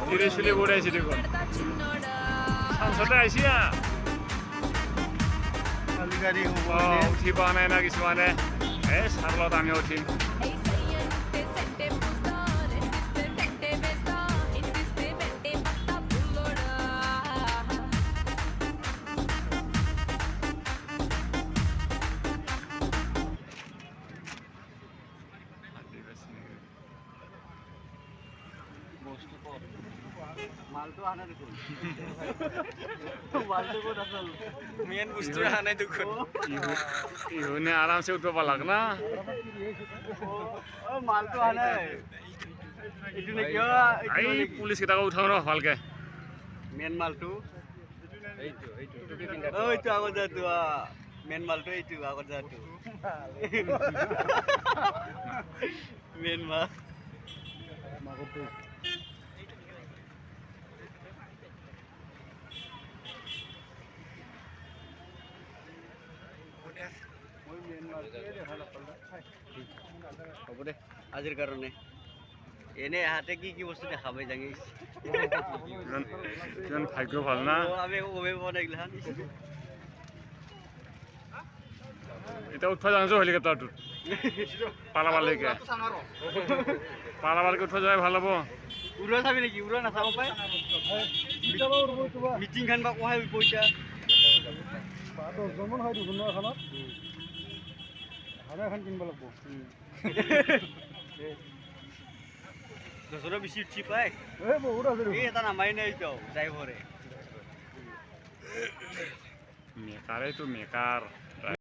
ধীৰে চুলি বড়াইছে দেখুন সংসদে আইছি উঠি পোৱা নাই না কিছুমানে চাৰ্লত আমি উঠিম মালটো আনা দেখোন মালটো ক'ত আছে মেইন বস্তু আনাই দেখোন ইহুনে আৰামছে উঠিব পালাক না মালটো আনাই এইটো নেকি এই পুলিচ কেইটাকে উঠাও ন ভালকে মেইন মালটো এইটো আগত যাতো মেইন মালটো এইটো আগত যাতো মেইন মাল হ'ব দে আজিৰ কাৰণে এনে হাতে কি কি বস্তু দেখাবাই যাঙি কিমান ভাগ্য ভাল না আমি ওবে বনাইলা এটা উঠবা জানিছো হেলিকপ্টাৰটোত পালাবালৈকে পালাবালৈকে উঠবা যাই ভাল হ'ব উৰা চাবি নেকি উৰা নাচাব পাই মিটিং খান বা কহাই পইচা 10 জন হয় দুখন এখনত ভাড়া এখন কিনব লাগব দছৰ বেছি উঠি পাই বহুত আছে এই এটা নামাই নাই যাও যাই ভৰে মেকাৰেতো মেকাৰ